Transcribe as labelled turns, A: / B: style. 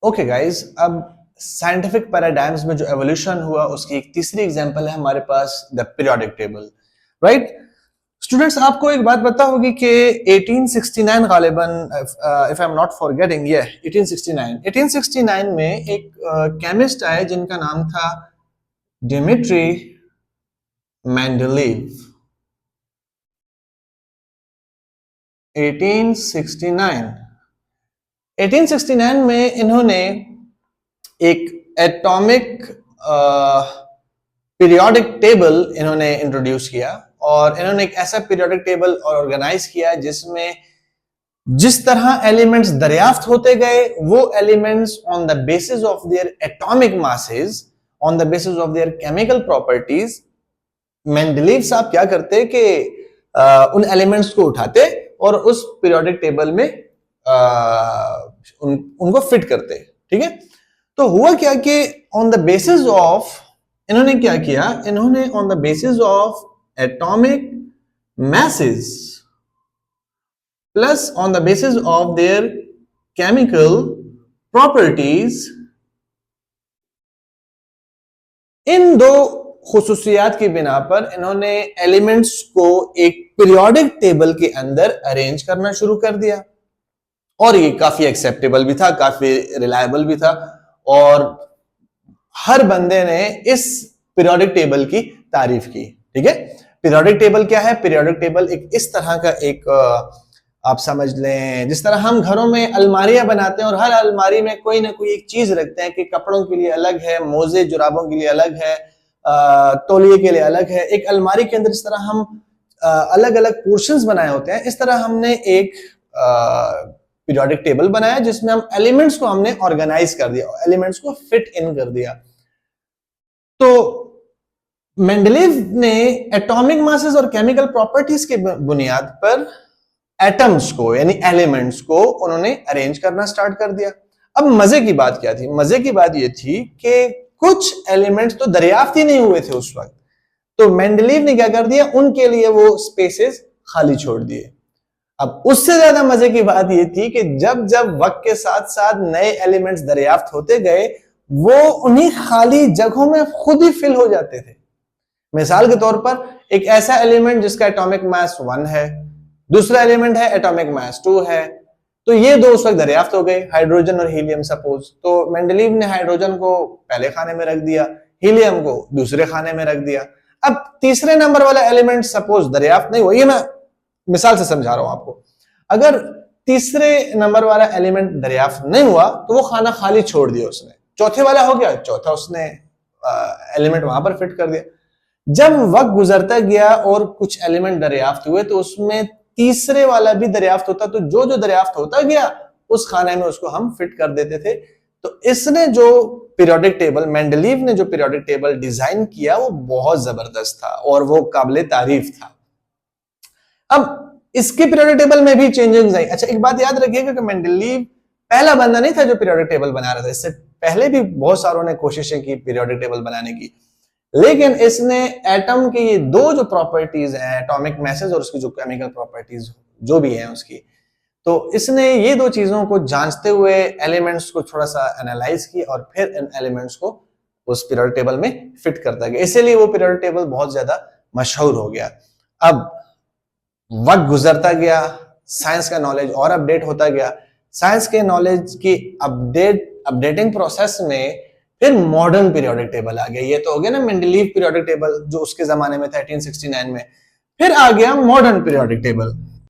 A: Okay guys, अब scientific paradigms में जो एवोल्यूशन हुआ उसकी एक तीसरी एग्जांपल है हमारे पास the periodic table. Right students, आपको एक बात पता होगी कि 1869 गालिबन, if I am not forgetting, ये 1869 में एक केमिस्ट आए जिनका नाम था डिमिट्री मेंडेलीव। 1869 में इन्होंने एक एटॉमिक पीरियोडिक टेबल इन्होंने इंट्रोड्यूस किया और इन्होंने एक ऐसा पीरियोडिक टेबल ऑर्गेनाइज किया जिसमें जिस तरह एलिमेंट्स दरियाफ्त होते गए वो elements on the basis of their atomic masses, on the basis of their chemical properties, Mendeleev साहब क्या करते कि उन एलिमेंट्स को उठाते और उस पीरियोडिक टेबल में उनको फिट करते। ठीक है, तो हुआ क्या कि ऑन द बेसिस ऑफ, इन्होंने क्या किया, इन्होंने on the basis of atomic masses plus on the basis of their chemical properties, इन दो खुसूसियात की बिना पर इन्होंने एलिमेंट्स को एक पीरियोडिक टेबल के अंदर अरेंज करना शुरू कर दिया और ये काफी एक्सेप्टेबल भी था, काफी रिलायबल भी था और हर बंदे ने इस पीरियोडिक टेबल की तारीफ की। ठीक है, पीरियोडिक टेबल क्या है? पीरियोडिक टेबल एक इस तरह का एक आप समझ लें जिस तरह हम घरों में अलमारियां बनाते हैं और हर अलमारी में कोई ना कोई एक चीज रखते हैं कि कपड़ों के लिए अलग है, मोजे जुराबों के लिए अलग है, तौलिए के लिए अलग है। एक अलमारी के अंदर इस तरह हम अलग अलग पोर्शंस बनाए होते हैं, इस तरह हमने एक पीरियोडिक टेबल बनाया जिसमें हम एलिमेंट्स को हमने ऑर्गेनाइज कर दिया, एलिमेंट्स को फिट इन कर दिया। तो मेंडलीव ने एटॉमिक मासेस और केमिकल प्रॉपर्टीज के बुनियाद पर एटम्स को यानी एलिमेंट्स को उन्होंने अरेंज करना स्टार्ट कर दिया। अब मजे की बात क्या थी? मजे की बात यह थी कि कुछ एलिमेंट्स तो दरियाफ्त ही नहीं हुए थे उस वक्त, तो मेंडलीव ने क्या कर दिया, उनके लिए वो स्पेसेस खाली छोड़ दिए। अब उससे ज्यादा मजे की बात यह थी कि जब जब वक्त के साथ साथ नए एलिमेंट्स दरियाफ्त होते गए वो उन्हीं खाली जगहों में खुद ही फिल हो जाते थे। मिसाल के तौर पर एक ऐसा एलिमेंट जिसका एटॉमिक मास 1 है, दूसरा एलिमेंट है एटॉमिक मास 2 है, तो ये दो उस वक्त दरियाफ्त हो गए, हाइड्रोजन और हीलियम सपोज। तो मेंडलीव ने हाइड्रोजन को पहले खाने में रख दिया, हीलियम को दूसरे खाने में रख दिया। अब तीसरे नंबर वाला एलिमेंट सपोज दरियाफ्त नहीं हुआ, ये मैं मिसाल से समझा रहा हूं आपको। अगर तीसरे नंबर वाला एलिमेंट दरियाफ्त नहीं हुआ तो वो खाना खाली छोड़ दिया उसने, चौथे वाला हो गया, चौथा उसने एलिमेंट वहां पर फिट कर दिया। जब वक्त गुजरता गया और कुछ एलिमेंट दरियाफ्त हुए तो उसमें तीसरे वाला भी दरियाफ्त होता, तो जो जो दरियाफ्त होता गया उस खाने में उसको हम फिट कर देते थे। तो इसने जो पीरियोडिक टेबल, मेंडलीव ने जो पीरियोडिक टेबल डिजाइन किया वो बहुत जबरदस्त था और वो काबिले तारीफ था। अब इसके पीरियोडिक टेबल में भी चेंजेस आई। अच्छा, एक बात याद रखिएगा कि मेंडलीव पहला बंदा नहीं था जो पीरियोडिक टेबल बना रहा था, इससे पहले भी बहुत सारों ने कोशिशें की पीरियोडिक टेबल बनाने की, लेकिन इसने एटम के ये दो जो प्रॉपर्टीज हैं, एटॉमिक मैसेज और उसकी जो केमिकल प्रॉपर्टीज जो भी हैं उसकी, तो इसने ये दो चीजों को जांचते हुए एलिमेंट्स को थोड़ा सा एनालाइज किया और फिर इन एलिमेंट्स को उस पीरियोडिक टेबल में फिट करता गया, इसीलिए वो पीरियोडिक टेबल बहुत ज्यादा मशहूर हो गया। अब वक्त गुजरता गया, साइंस का नॉलेज और अपडेट होता गया, साइंस के नॉलेज की अपडेटिंग प्रोसेस में फिर मॉडर्न पीरियोडिक टेबल आ गया। ये तो हो गया ना मेंडलीव पीरियोडिक टेबल जो उसके जमाने में था 1869 में, फिर आ गया मॉडर्न पीरियोडिक टेबल।